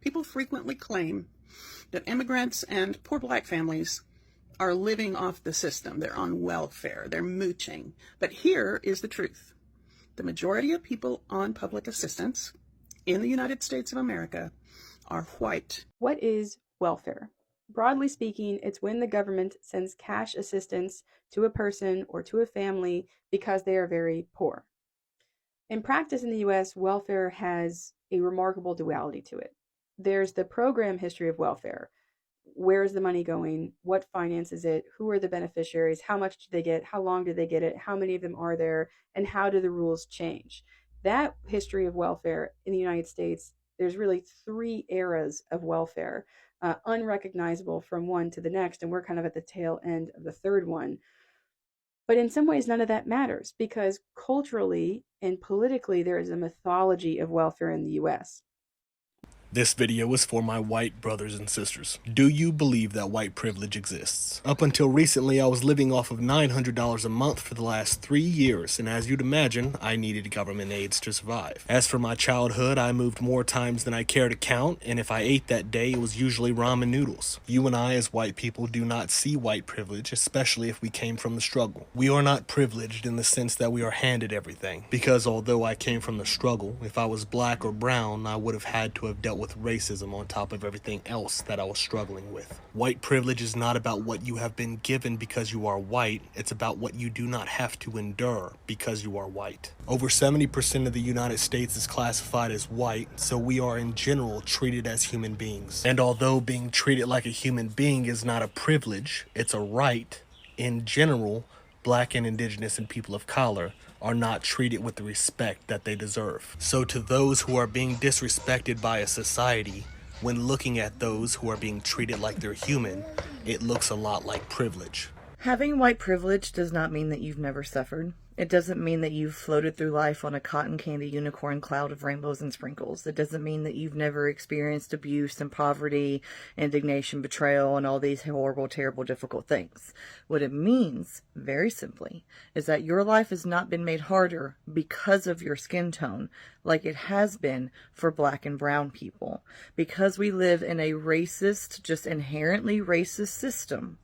People frequently claim that immigrants and poor black families are living off the system. They're on welfare, they're mooching. But here is the truth. The majority of people on public assistance in the United States of America are white. What is welfare? Broadly speaking, it's when the government sends cash assistance to a person or to a family because they are very poor. In practice in the US, welfare has a remarkable duality to it. There's the program history of welfare. Where is the money going? What finances it? Who are the beneficiaries? How much do they get? How long do they get it? How many of them are there? And how do the rules change? That history of welfare in the United States, there's really three eras of welfare, unrecognizable from one to the next. And we're kind of at the tail end of the third one. But in some ways, none of that matters because culturally and politically, there is a mythology of welfare in the US. This video is for my white brothers and sisters. Do you believe that white privilege exists? Up until recently, I was living off of $900 a month for the last 3 years, and as you'd imagine, I needed government aids to survive. As for my childhood, I moved more times than I care to count, and if I ate that day, it was usually ramen noodles. You and I, as white people, do not see white privilege, especially if we came from the struggle. We are not privileged in the sense that we are handed everything, because although I came from the struggle, if I was black or brown, I would have had to have dealt with racism on top of everything else that I was struggling with. White privilege is not about what you have been given because you are white, it's about what you do not have to endure because you are white. Over 70% of the United States is classified as white, so we are in general treated as human beings. And although being treated like a human being is not a privilege, it's a right, in general, black and indigenous and people of color are not treated with the respect that they deserve. So to those who are being disrespected by a society, when looking at those who are being treated like they're human, it looks a lot like privilege. Having white privilege does not mean that you've never suffered. It doesn't mean that you've floated through life on a cotton candy unicorn cloud of rainbows and sprinkles. It doesn't mean that you've never experienced abuse and poverty, indignation, betrayal, and all these horrible, terrible, difficult things. What it means, very simply, is that your life has not been made harder because of your skin tone, like it has been for black and brown people. Because we live in a racist, just inherently racist system,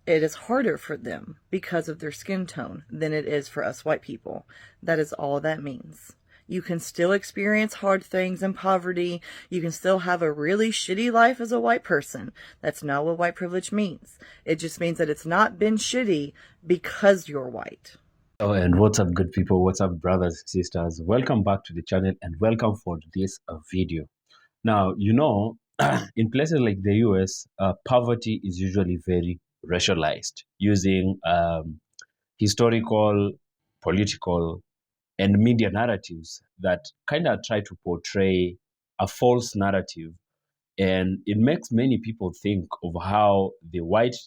it is harder for them because of their skin tone than it is for us white people. That is all that means. You can still experience hard things and poverty. You can still have a really shitty life as a white person. That's not what white privilege means. It just means that it's not been shitty because you're white. Oh, and what's up, good people? What's up, brothers, sisters? Welcome back to the channel and welcome for this video. Now, in places like the US, poverty is usually very racialized using historical, political, and media narratives that kind of try to portray a false narrative. And it makes many people think of how the white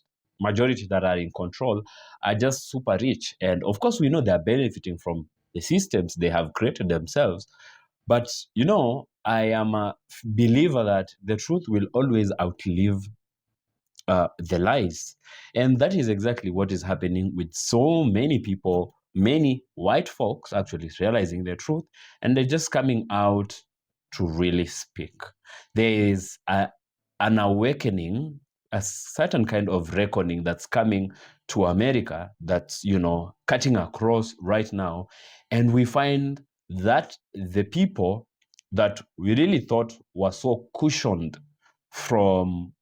majority that are in control are just super rich. And of course, we know they're benefiting from the systems they have created themselves. But, I am a believer that the truth will always outlive the lies. And that is exactly what is happening with so many people, many white folks actually realizing the truth, and they're just coming out to really speak. There is an awakening, a certain kind of reckoning that's coming to America that's, cutting across right now. And we find that the people that we really thought were so cushioned from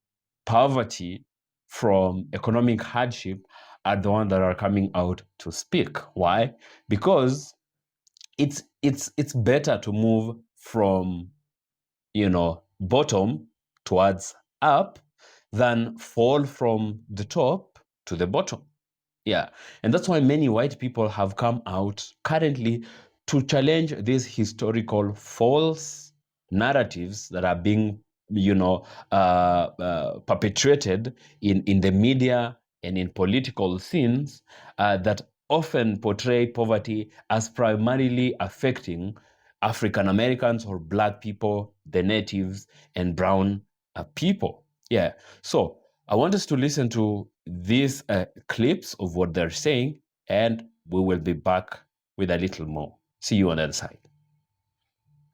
poverty, from economic hardship, are the ones that are coming out to speak. Why? Because it's better to move from bottom towards up than fall from the top to the bottom. Yeah, and that's why many white people have come out currently to challenge these historical false narratives that are being perpetrated in the media and in political scenes that often portray poverty as primarily affecting African Americans or black people, the natives, and brown people. Yeah, so I want us to listen to these clips of what they're saying, and we will be back with a little more. See you on the other side.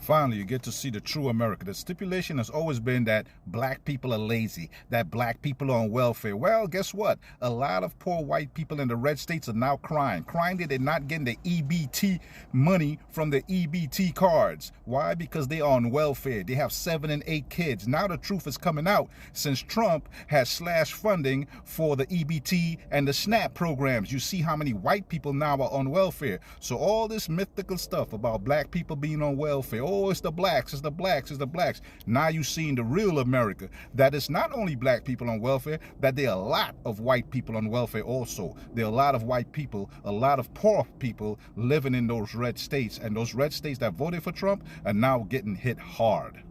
Finally, you get to see the true America. The stipulation has always been that black people are lazy, that black people are on welfare. Well, guess what? A lot of poor white people in the red states are now crying that they're not getting the EBT money from the EBT cards. Why? Because they are on welfare. They have 7 and 8 kids. Now the truth is coming out since Trump has slashed funding for the EBT and the SNAP programs. You see how many white people now are on welfare. So all this mythical stuff about black people being on welfare, oh, it's the blacks, it's the blacks, it's the blacks. Now you're seeing the real America, that it's not only black people on welfare, that there are a lot of white people on welfare also. There are a lot of white people, a lot of poor people living in those red states, and those red states that voted for Trump are now getting hit hard.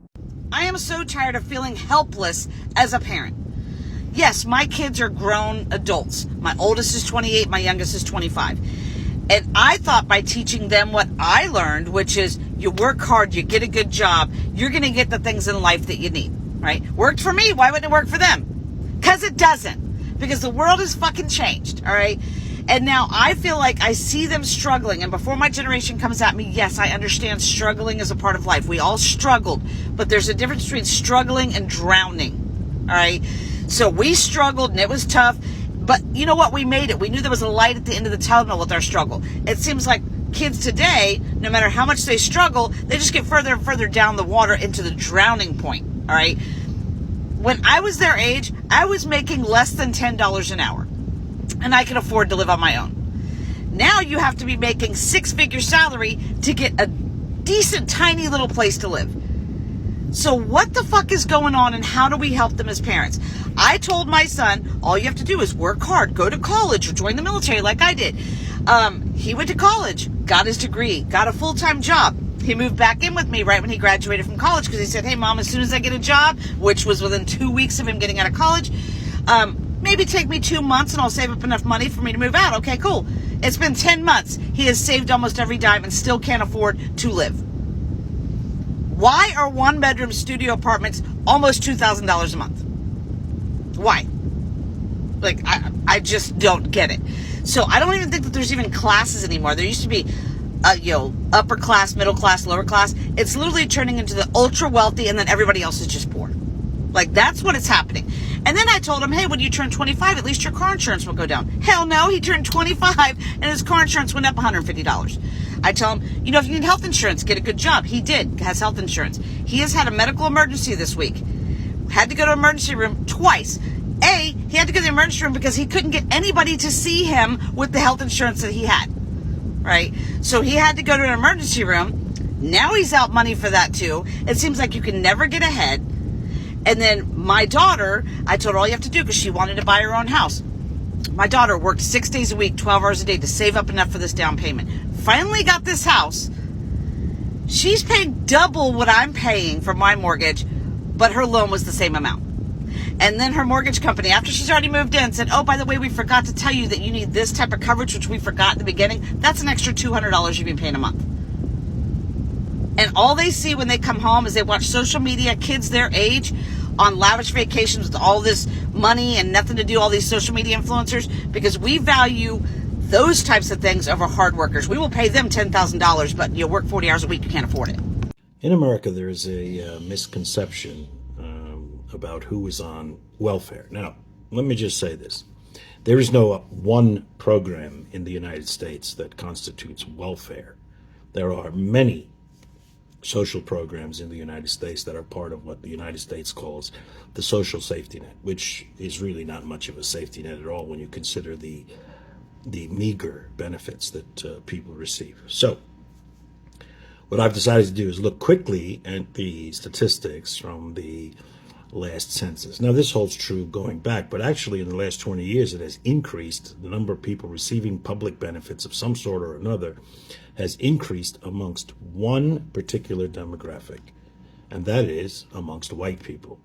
I am so tired of feeling helpless as a parent. Yes, my kids are grown adults. My oldest is 28, my youngest is 25. And I thought by teaching them what I learned, which is you work hard, you get a good job, you're going to get the things in life that you need, right? Worked for me. Why wouldn't it work for them? Because it doesn't. Because the world has fucking changed, all right? And now I feel like I see them struggling. And before my generation comes at me, yes, I understand struggling is a part of life. We all struggled. But there's a difference between struggling and drowning, all right? So we struggled and it was tough. But you know what? We made it. We knew there was a light at the end of the tunnel with our struggle. It seems like kids today, no matter how much they struggle, they just get further and further down the water into the drowning point. All right. When I was their age, I was making less than $10 an hour, and I could afford to live on my own. Now you have to be making 6-figure salary to get a decent, tiny little place to live. So what the fuck is going on, and how do we help them as parents? I told my son, all you have to do is work hard, go to college, or join the military like I did. He went to college, got his degree, got a full-time job. He moved back in with me right when he graduated from college because he said, hey, Mom, as soon as I get a job, which was within 2 weeks of him getting out of college, maybe take me 2 months and I'll save up enough money for me to move out. Okay, cool. It's been 10 months. He has saved almost every dime and still can't afford to live. Why are 1-bedroom studio apartments almost $2,000 a month? Why? Like, I just don't get it. So I don't even think that there's even classes anymore. There used to be, upper class, middle class, lower class. It's literally turning into the ultra wealthy, and then everybody else is just poor. Like, that's what is happening. And then I told him, hey, when you turn 25, at least your car insurance will go down. Hell no, he turned 25 and his car insurance went up $150. I tell him, if you need health insurance, get a good job. He has health insurance. He has had a medical emergency this week. Had to go to emergency room twice. He had to go to the emergency room because he couldn't get anybody to see him with the health insurance that he had. Right? So he had to go to an emergency room. Now he's out money for that too. It seems like you can never get ahead. And then my daughter, I told her all you have to do because she wanted to buy her own house. My daughter worked 6 days a week, 12 hours a day to save up enough for this down payment. Finally got this house. She's paying double what I'm paying for my mortgage, but her loan was the same amount. And then her mortgage company, after she's already moved in, said, oh, by the way, we forgot to tell you that you need this type of coverage, which we forgot in the beginning. That's an extra $200 you've been paying a month. And all they see when they come home is they watch social media, kids their age, on lavish vacations with all this money and nothing to do, all these social media influencers, because we value those types of things over hard workers. We will pay them $10,000, but you work 40 hours a week, you can't afford it. In America, there is a misconception about who is on welfare. Now, let me just say this. There is no one program in the United States that constitutes welfare. There are many social programs in the United States that are part of what the United States calls the social safety net, which is really not much of a safety net at all when you consider the meager benefits that people receive. So what I've decided to do is look quickly at the statistics from the last census. Now, this holds true going back, but actually in the last 20 years, it has increased. The number of people receiving public benefits of some sort or another has increased amongst one particular demographic, and that is amongst white people.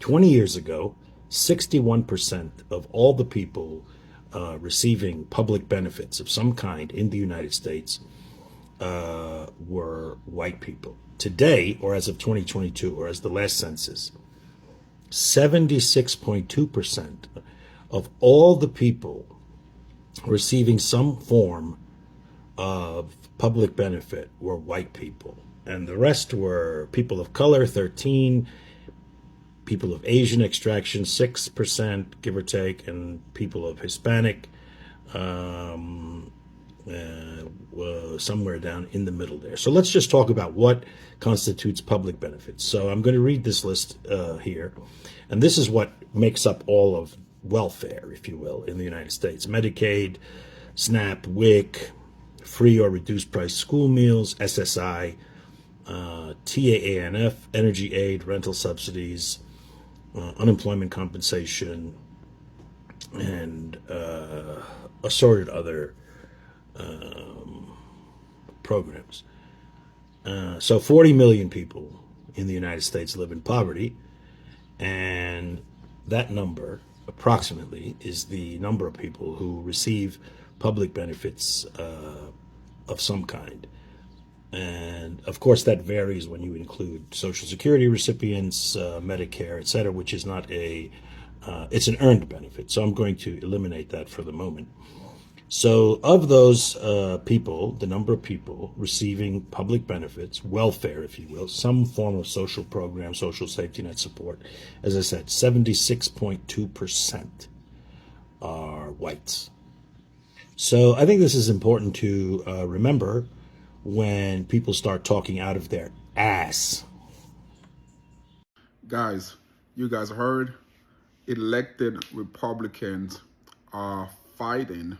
20 years ago, 61% of all the people receiving public benefits of some kind in the United States were white people. Today, or as of 2022, or as the last census, 76.2% of all the people receiving some form of public benefit were white people. and the rest were people of color, 13, people of Asian extraction, 6%, give or take, and people of Hispanic, somewhere down in the middle there. So let's just talk about what constitutes public benefits. So I'm going to read this list here, and this is what makes up all of welfare, if you will, in the United States: Medicaid, SNAP, WIC, free or reduced price school meals, SSI, TAANF, energy aid, rental subsidies, unemployment compensation, and assorted other programs. So 40 million people in the United States live in poverty, and that number approximately is the number of people who receive public benefits of some kind. And of course that varies when you include Social Security recipients, Medicare, etc., which is not it's an earned benefit. So I'm going to eliminate that for the moment. So of those people, the number of people receiving public benefits, welfare, if you will, some form of social program, social safety net support, as I said, 76.2% are whites. So I think this is important to remember when people start talking out of their ass. Guys, you guys heard elected Republicans are fighting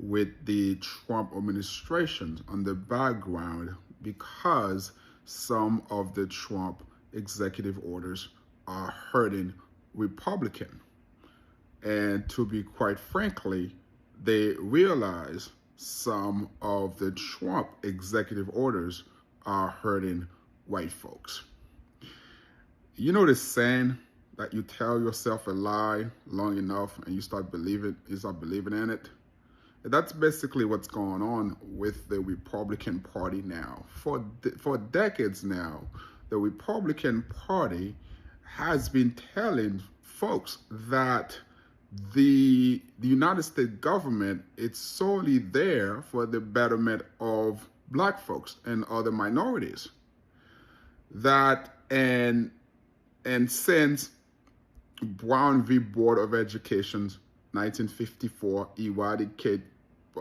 with the Trump administration on the background because some of the Trump executive orders are hurting Republican. And to be quite frankly, they realize some of the Trump executive orders are hurting white folks. You know this saying that you tell yourself a lie long enough and you start believing in it? That's basically what's going on with the Republican Party now. For decades now, the Republican Party has been telling folks that the United States government, it's solely there for the betterment of black folks and other minorities. And since Brown v. Board of Education 1954 eradicated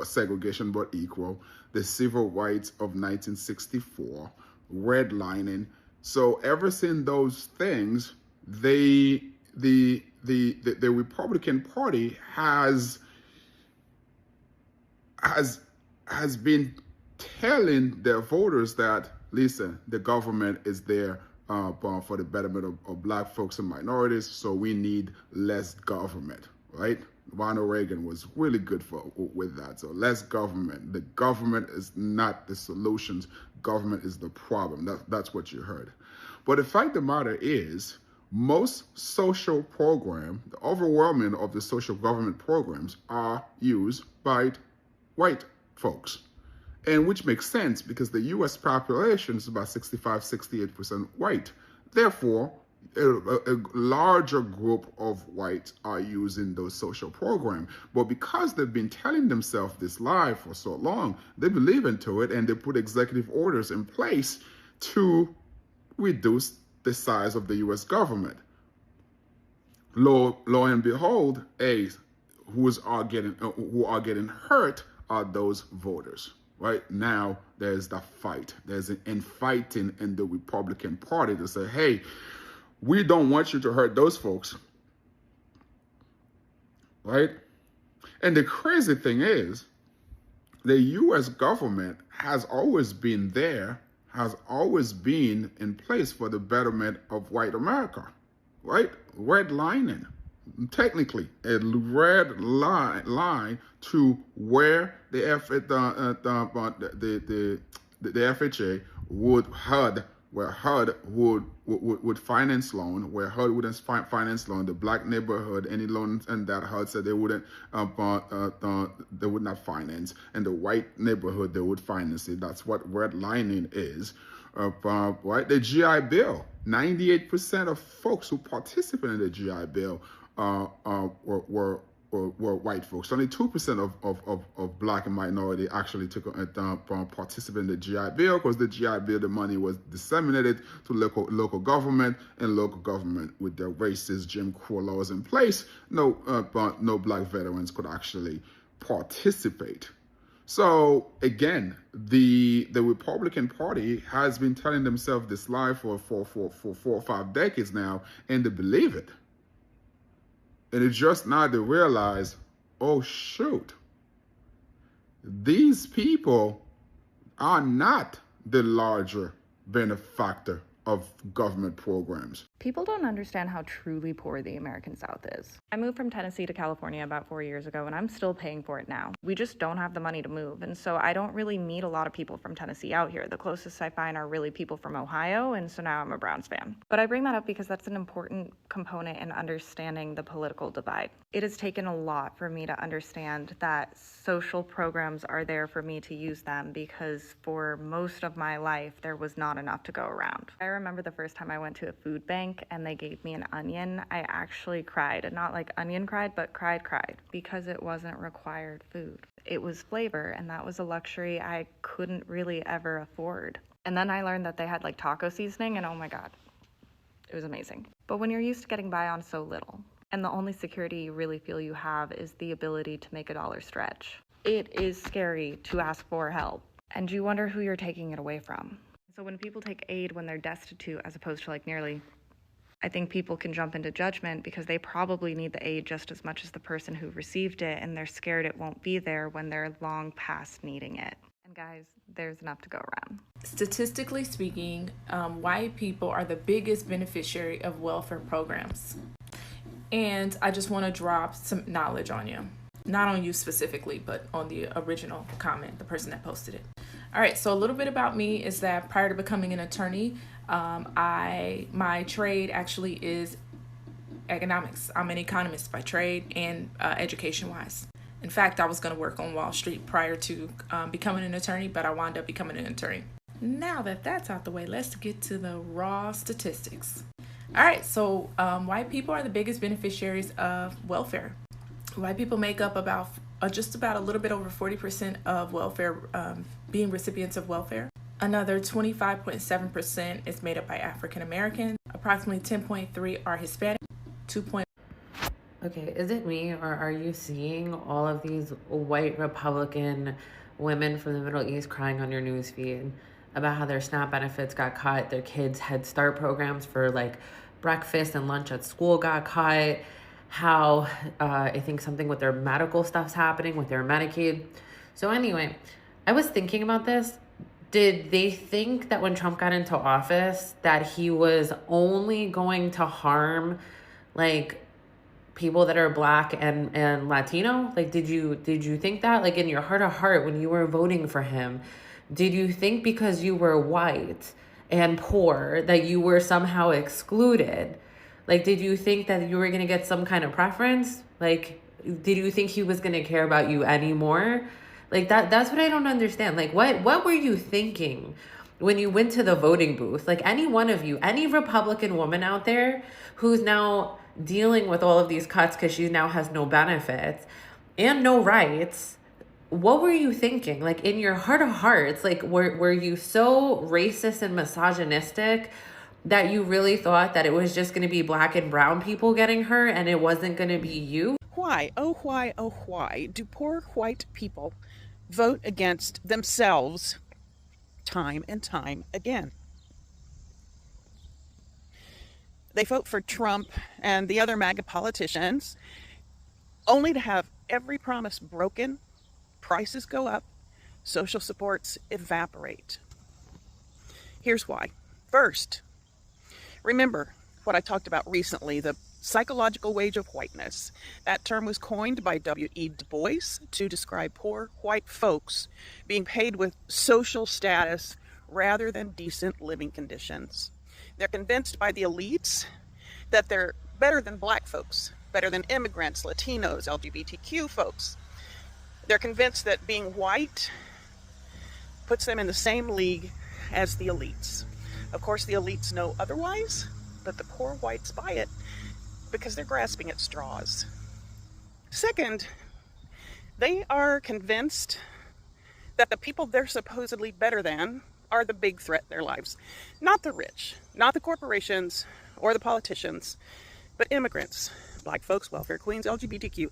segregation but equal, the civil rights of 1964, redlining. So ever since those things, the Republican Party has been telling their voters that, listen, the government is there for the betterment of black folks and minorities, so we need less government, right? Ronald Reagan was really good with that. So less government. The government is not the solutions. Government is the problem. That's what you heard. But the fact of the matter is, most social programs, the overwhelming of the social government programs, are used by white folks. And which makes sense because the U.S. population is about 65-68% white. Therefore, a larger group of whites are using those social programs. But because they've been telling themselves this lie for so long, they believe into it and they put executive orders in place to reduce the size of the U.S. government. Lo and behold, who are getting hurt are those voters. Right now, there's the fight. There's an infighting in the Republican Party to say, hey, we don't want you to hurt those folks. Right? And the crazy thing is, the U.S. government has always been there, has always been in place for the betterment of white America. Right? Redlining. Technically, a red line to where the FHA would HUD, where HUD would finance loan, where HUD wouldn't finance loan, the black neighborhood, any loans, and that HUD said they wouldn't, they would not finance, and the white neighborhood they would finance it. That's what redlining is. Right? The GI Bill. 98% of folks who participated in the GI Bill were were white folks. Only 2% of black and minority actually took participate in the GI Bill, because the GI Bill, the money was disseminated to local government, and local government, with their racist Jim Crow laws in place, no black veterans could actually participate. So again, the Republican Party has been telling themselves this lie for 4 or 5 decades now, and they believe it. And it's just now they realize, oh shoot, these people are not the larger benefactor of government programs. People don't understand how truly poor the American South is. I moved from Tennessee to California about 4 years ago, and I'm still paying for it now. We just don't have the money to move, and so I don't really meet a lot of people from Tennessee out here. The closest I find are really people from Ohio, and so now I'm a Browns fan. But I bring that up because that's an important component in understanding the political divide. It has taken a lot for me to understand that social programs are there for me to use them, because for most of my life, there was not enough to go around. I remember the first time I went to a food bank and they gave me an onion, I actually cried. And not like onion cried, but cried, because it wasn't required food. It was flavor, and that was a luxury I couldn't really ever afford. And then I learned that they had like taco seasoning, and oh my God, it was amazing. But when you're used to getting by on so little, and the only security you really feel you have is the ability to make a dollar stretch, it is scary to ask for help, and you wonder who you're taking it away from. So when people take aid when they're destitute, as opposed to like nearly, I think people can jump into judgment because they probably need the aid just as much as the person who received it, and they're scared it won't be there when they're long past needing it. And guys, there's enough to go around. Statistically speaking, white people are the biggest beneficiary of welfare programs. And I just want to drop some knowledge on you. Not on you specifically, but on the original comment, the person that posted it. All right, so a little bit about me is that prior to becoming an attorney, my trade actually is economics. I'm an economist by trade and education-wise. In fact, I was going to work on Wall Street prior to becoming an attorney, but I wound up becoming an attorney. Now that that's out the way, let's get to the raw statistics. All right, so white people are the biggest beneficiaries of welfare. White people make up about just about a little bit over 40% of welfare, being recipients of welfare. Another 25.7% is made up by African Americans. Approximately 10.3% are Hispanic. 2. Okay, is it me, or are you seeing all of these white Republican women from the Middle East crying on your newsfeed about how their SNAP benefits got cut, their kids' Head Start programs for like breakfast and lunch at school got cut, how I think something with their medical stuff's happening with their Medicaid. So anyway, I was thinking about this. Did they think that when Trump got into office that he was only going to harm like people that are Black and Latino? Like, did you think that, like, in your heart of heart when you were voting for him, did you think because you were white and poor that you were somehow excluded? Like, did you think that you were going to get some kind of preference? Like, did you think he was going to care about you anymore? Like, that's what I don't understand. Like, what were you thinking when you went to the voting booth? Like, any one of you, any Republican woman out there who's now dealing with all of these cuts because she now has no benefits and no rights, what were you thinking? Like, in your heart of hearts, like, were you so racist and misogynistic that you really thought that it was just going to be Black and brown people getting hurt and it wasn't going to be you? Why, oh why do poor white people vote against themselves time and time again? They vote for Trump and the other MAGA politicians only to have every promise broken, prices go up, social supports evaporate. Here's why. First, remember what I talked about recently, the psychological wage of whiteness. That term was coined by W.E. Du Bois to describe poor white folks being paid with social status rather than decent living conditions. They're convinced by the elites that they're better than Black folks, better than immigrants, Latinos, LGBTQ folks. They're convinced that being white puts them in the same league as the elites. Of course, the elites know otherwise, but the poor whites buy it because they're grasping at straws. Second, they are convinced that the people they're supposedly better than are the big threat in their lives. Not the rich, not the corporations or the politicians, but immigrants, black folks, welfare queens, LGBTQ,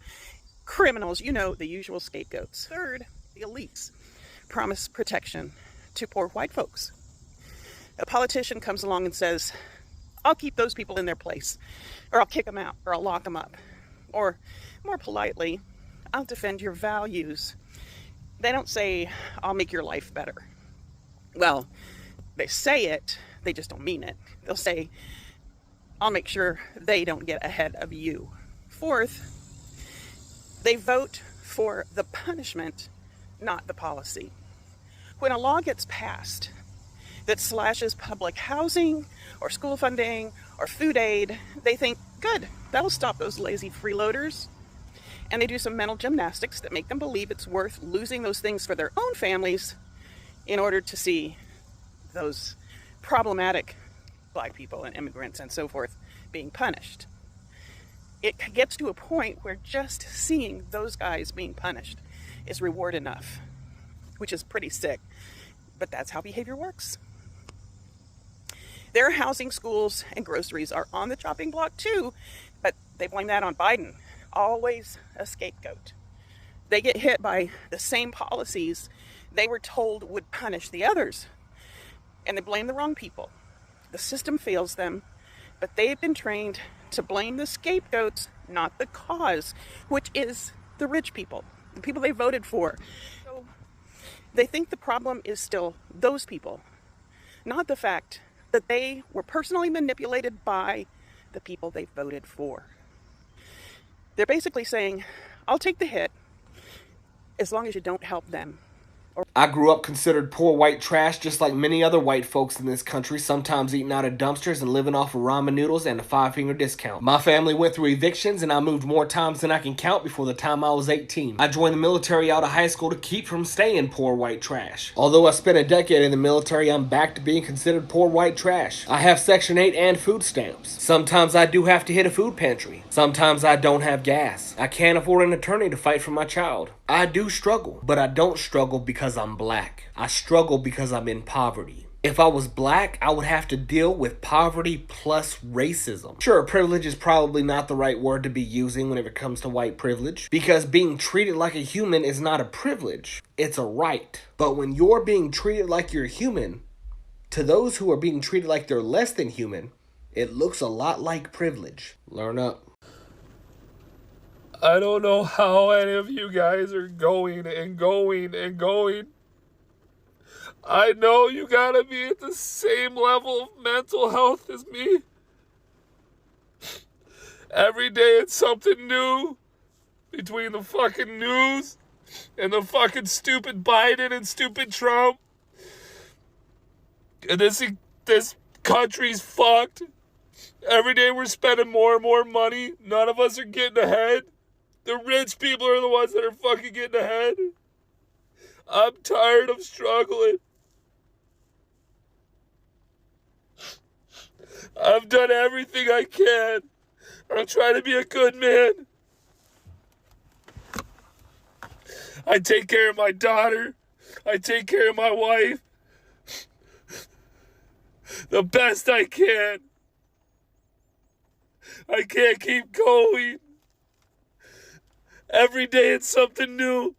criminals, you know, the usual scapegoats. Third, the elites promise protection to poor white folks. A politician comes along and says, I'll keep those people in their place, or I'll kick them out, or I'll lock them up. Or, more politely, I'll defend your values. They don't say, I'll make your life better. Well, they say it, they just don't mean it. They'll say, I'll make sure they don't get ahead of you. Fourth, they vote for the punishment, not the policy. When a law gets passed that slashes public housing or school funding or food aid, they think, good, that'll stop those lazy freeloaders. And they do some mental gymnastics that make them believe it's worth losing those things for their own families in order to see those problematic black people and immigrants and so forth being punished. It gets to a point where just seeing those guys being punished is reward enough, which is pretty sick, but that's how behavior works. Their housing, schools, and groceries are on the chopping block too, but they blame that on Biden. Always a scapegoat. They get hit by the same policies they were told would punish the others, and they blame the wrong people. The system fails them, but they've been trained to blame the scapegoats, not the cause, which is the rich people, the people they voted for. So they think the problem is still those people, not the fact that they were personally manipulated by the people they voted for. They're basically saying, I'll take the hit as long as you don't help them. I grew up considered poor white trash just like many other white folks in this country, sometimes eating out of dumpsters and living off of ramen noodles and a 5-finger discount. My family went through evictions and I moved more times than I can count before the time I was 18. I joined the military out of high school to keep from staying poor white trash. Although I spent a decade in the military, I'm back to being considered poor white trash. I have Section 8 and food stamps. Sometimes I do have to hit a food pantry. Sometimes I don't have gas. I can't afford an attorney to fight for my child. I do struggle, but I don't struggle because I'm black. I struggle because I'm in poverty. If I was black, I would have to deal with poverty plus racism. Sure, privilege is probably not the right word to be using whenever it comes to white privilege, because being treated like a human is not a privilege, it's a right. But when you're being treated like you're human, to those who are being treated like they're less than human, it looks a lot like privilege. Learn up. I don't know how any of you guys are going and going and going. I know you gotta be at the same level of mental health as me. Every day it's something new between the fucking news and the fucking stupid Biden and stupid Trump. And this country's fucked. Every day we're spending more and more money. None of us are getting ahead. The rich people are the ones that are fucking getting ahead. I'm tired of struggling. I've done everything I can. I'm trying to be a good man. I take care of my daughter. I take care of my wife. The best I can. I can't keep going. Every day it's something new.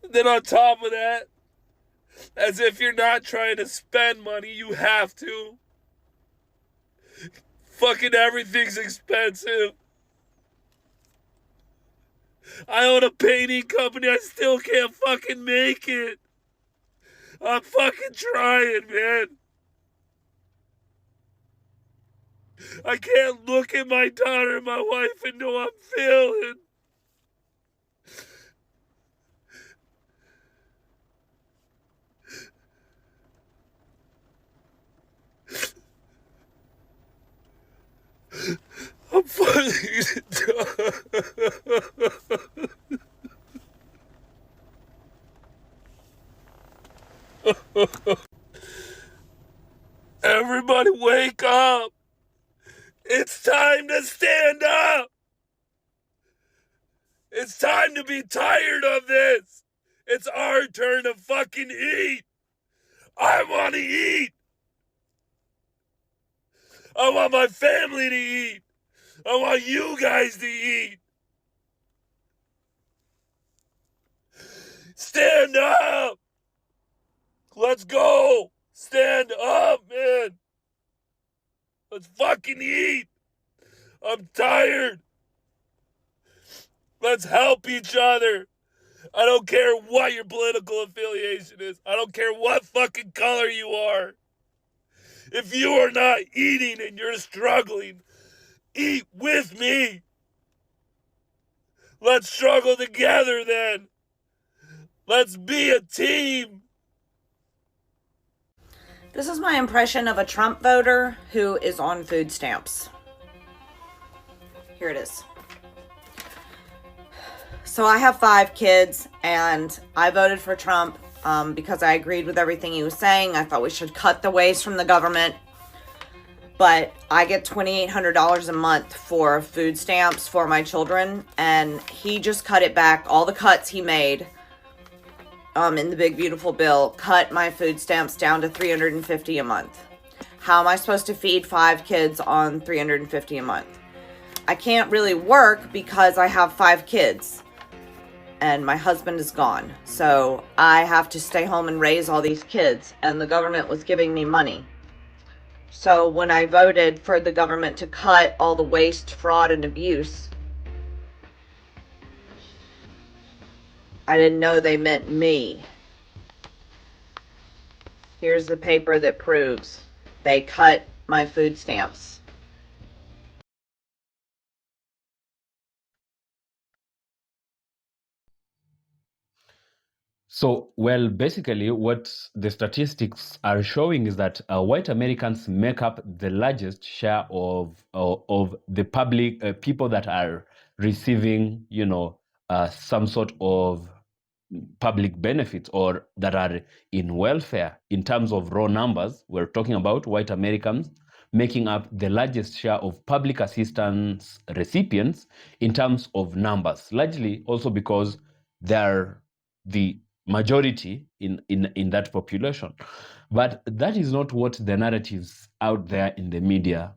Then on top of that, as if you're not trying to spend money, you have to. Fucking everything's expensive. I own a painting company, I still can't fucking make it. I'm fucking trying, man. I can't look at my daughter and my wife and know I'm failing. I'm fucking Everybody wake up. It's time to stand up. It's time to be tired of this. It's our turn to fucking eat. I want to eat. I want my family to eat. I want you guys to eat. Stand up. Let's go. Stand up, man. Let's fucking eat. I'm tired. Let's help each other. I don't care what your political affiliation is. I don't care what fucking color you are. If you are not eating and you're struggling, eat with me. Let's struggle together then. Let's be a team. This is my impression of a Trump voter who is on food stamps. Here it is. So I have 5 kids, and I voted for Trump because I agreed with everything he was saying. I thought we should cut the waste from the government. But I get $2,800 a month for food stamps for my children, and he just cut it back. All the cuts he made in the big beautiful bill cut my food stamps down to $350 a month. How am I supposed to feed 5 kids on $350 a month? I can't really work because I have 5 kids and my husband is gone. So I have to stay home and raise all these kids, and the government was giving me money. So when I voted for the government to cut all the waste, fraud, and abuse, I didn't know they meant me. Here's the paper that proves they cut my food stamps. So, well, basically, what the statistics are showing is that white Americans make up the largest share of the public people that are receiving, some sort of public benefits or that are in welfare. In terms of raw numbers, we're talking about white Americans making up the largest share of public assistance recipients in terms of numbers, largely also because they're the majority in that population. But that is not what the narratives out there in the media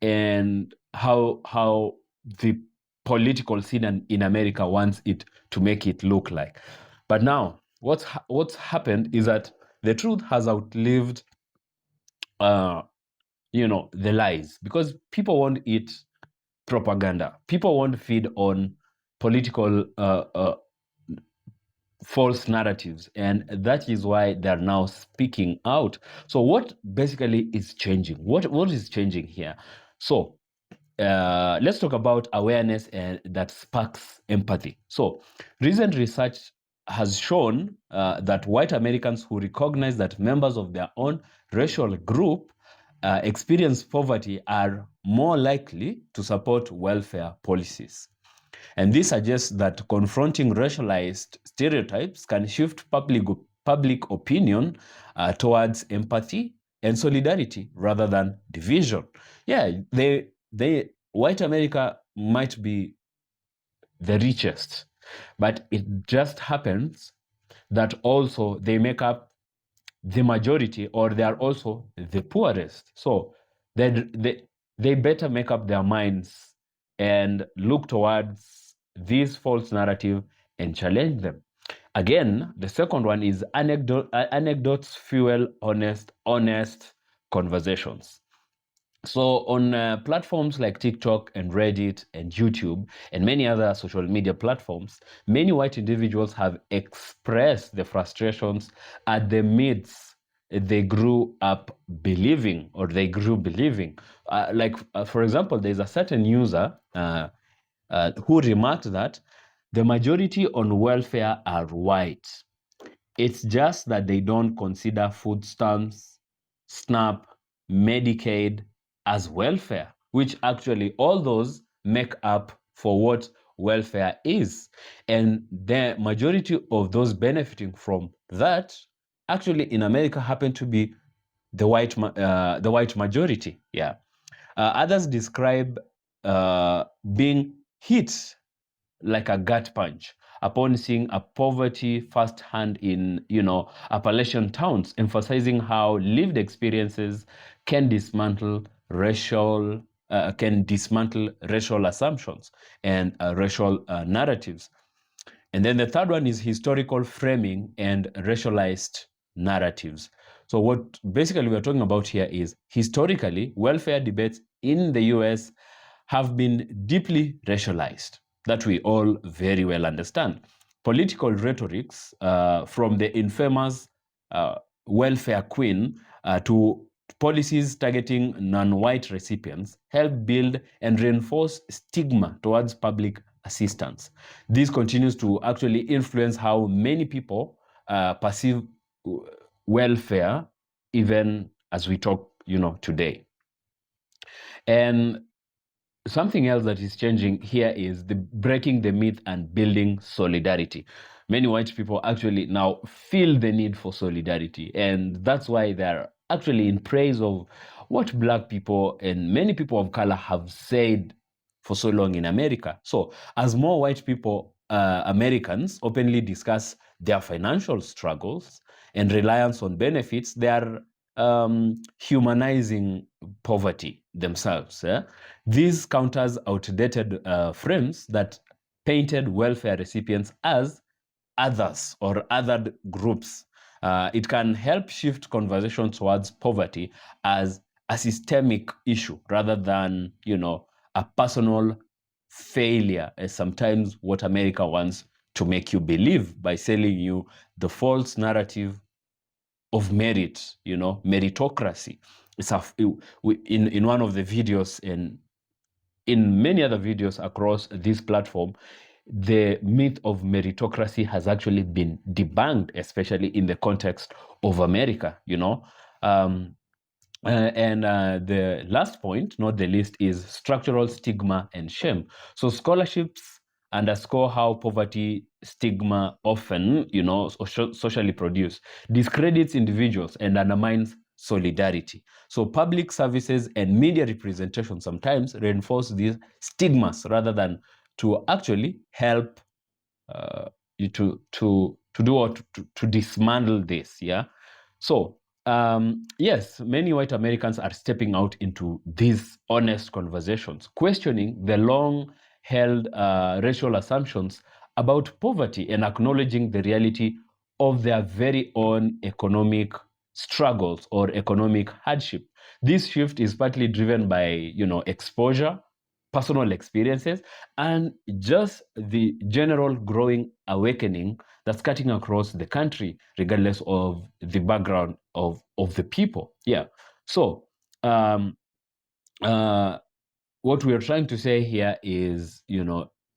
and how the political scene in America wants it to make it look like. But now, what's happened is that the truth has outlived, the lies, because people won't eat propaganda. People won't feed on political false narratives, and that is why they're now speaking out. So what basically is changing? What is changing here? So let's talk about awareness and that sparks empathy. So recent research has shown that white Americans who recognize that members of their own racial group experience poverty are more likely to support welfare policies. And this suggests that confronting racialized stereotypes can shift public opinion towards empathy and solidarity rather than division. Yeah, white America might be the richest, but it just happens that also they make up the majority, or they are also the poorest. So they better make up their minds and look towards this false narrative and challenge them. Again, the second one is anecdotes fuel honest conversations. So on platforms like TikTok and Reddit and YouTube and many other social media platforms, many white individuals have expressed the frustrations at the myths they grew up believing, or they grew believing. For example, there's a certain user who remarked that the majority on welfare are white. It's just that they don't consider food stamps, SNAP, Medicaid as welfare, which actually all those make up for what welfare is. And the majority of those benefiting from that actually in America happen to be the white majority. Yeah. Others describe being hit like a gut punch upon seeing a poverty firsthand in, Appalachian towns, emphasizing how lived experiences can dismantle racial assumptions and racial narratives. And then the third one is historical framing and racialized narratives. So what basically we're talking about here is historically, welfare debates in the US have been deeply racialized, that we all very well understand. Political rhetorics, from the infamous welfare queen to policies targeting non-white recipients, help build and reinforce stigma towards public assistance. This continues to actually influence how many people perceive welfare, even as we talk, today. And something else that is changing here is the breaking the myth and building solidarity. Many white people actually now feel the need for solidarity, and that's why they're actually in praise of what Black people and many people of color have said for so long in America. So as more white people, Americans, openly discuss their financial struggles and reliance on benefits, they are humanizing poverty themselves. This counters outdated frames that painted welfare recipients as others or other groups. It can help shift conversation towards poverty as a systemic issue rather than, a personal failure, as sometimes what America wants to make you believe by selling you the false narrative of merit, meritocracy. In one of the videos and in many other videos across this platform, the myth of meritocracy has actually been debunked, especially in the context of America, the last point, not the least, is structural stigma and shame. So scholarships underscore how poverty stigma often, socially produced, discredits individuals and undermines solidarity. So public services and media representation sometimes reinforce these stigmas rather than to actually help to do or to dismantle this. Yeah. So yes, many white Americans are stepping out into these honest conversations, questioning the long-held racial assumptions about poverty and acknowledging the reality of their very own economic struggles or economic hardship. This shift is partly driven by, exposure, personal experiences, and just the general growing awakening that's cutting across the country, regardless of the background of the people. Yeah. So what we are trying to say here is,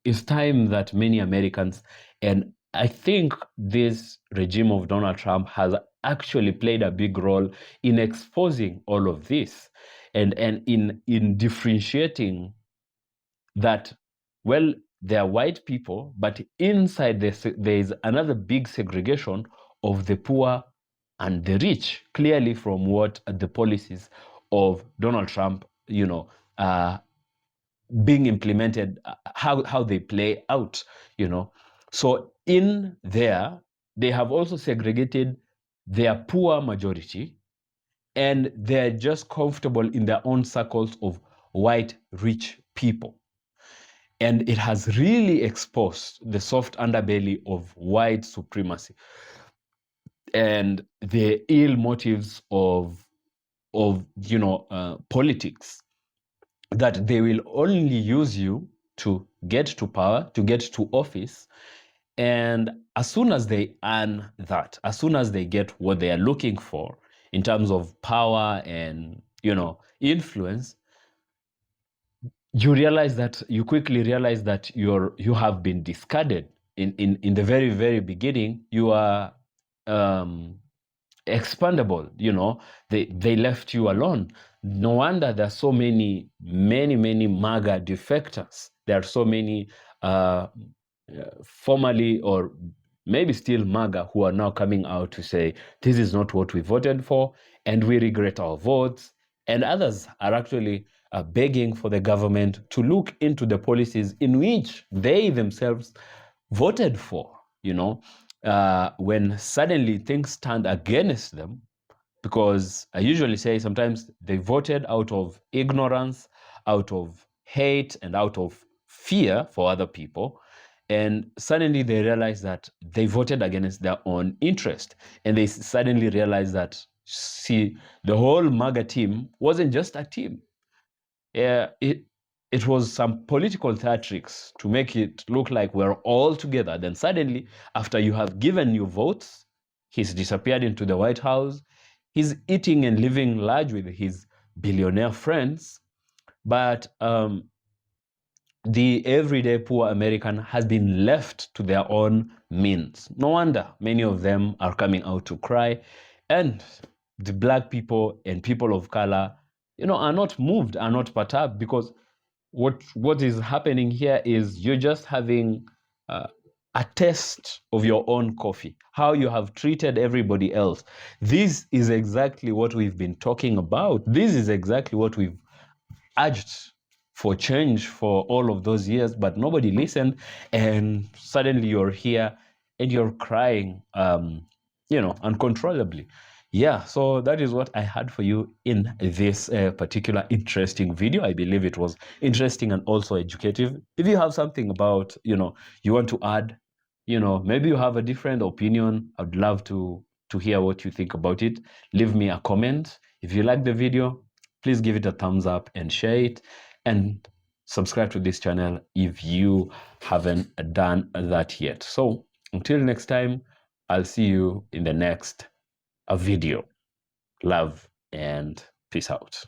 it's time that many Americans, and I think this regime of Donald Trump has actually played a big role in exposing all of this and in differentiating that, well, they are white people, but inside there is another big segregation of the poor and the rich, clearly from what the policies of Donald Trump, being implemented, how they play out, So in there, they have also segregated their poor majority, and they're just comfortable in their own circles of white rich people. And it has really exposed the soft underbelly of white supremacy and the ill motives of politics, that they will only use you to get to power, to get to office. And as soon as they earn that, as soon as they get what they are looking for in terms of power and, influence, you quickly realize that you have been discarded. In the very, very beginning, you are expendable. They left you alone. No wonder there are so many MAGA defectors. There are so many formerly or maybe still MAGA who are now coming out to say, this is not what we voted for, and we regret our votes, And others are actually begging for the government to look into the policies in which they themselves voted for, when suddenly things turned against them. Because I usually say sometimes they voted out of ignorance, out of hate, and out of fear for other people. And suddenly they realize that they voted against their own interest. And they suddenly realize that, see, the whole MAGA team wasn't just a team. It was some political theatrics to make it look like we're all together. Then suddenly, after you have given your votes, he's disappeared into the White House. He's eating and living large with his billionaire friends. But the everyday poor American has been left to their own means. No wonder many of them are coming out to cry. And the black people and people of color, are not moved, are not perturbed, because what is happening here is you're just having a taste of your own coffee, how you have treated everybody else. This is exactly what we've been talking about. This is exactly what we've urged for change for all of those years, but nobody listened. And suddenly you're here and you're crying, uncontrollably. Yeah, so that is what I had for you in this particular interesting video. I believe it was interesting and also educative. If you have something about, you want to add, maybe you have a different opinion, I'd love to hear what you think about it. Leave me a comment. If you like the video, please give it a thumbs up and share it, and subscribe to this channel if you haven't done that yet. So until next time, I'll see you in the next video. Love and peace out.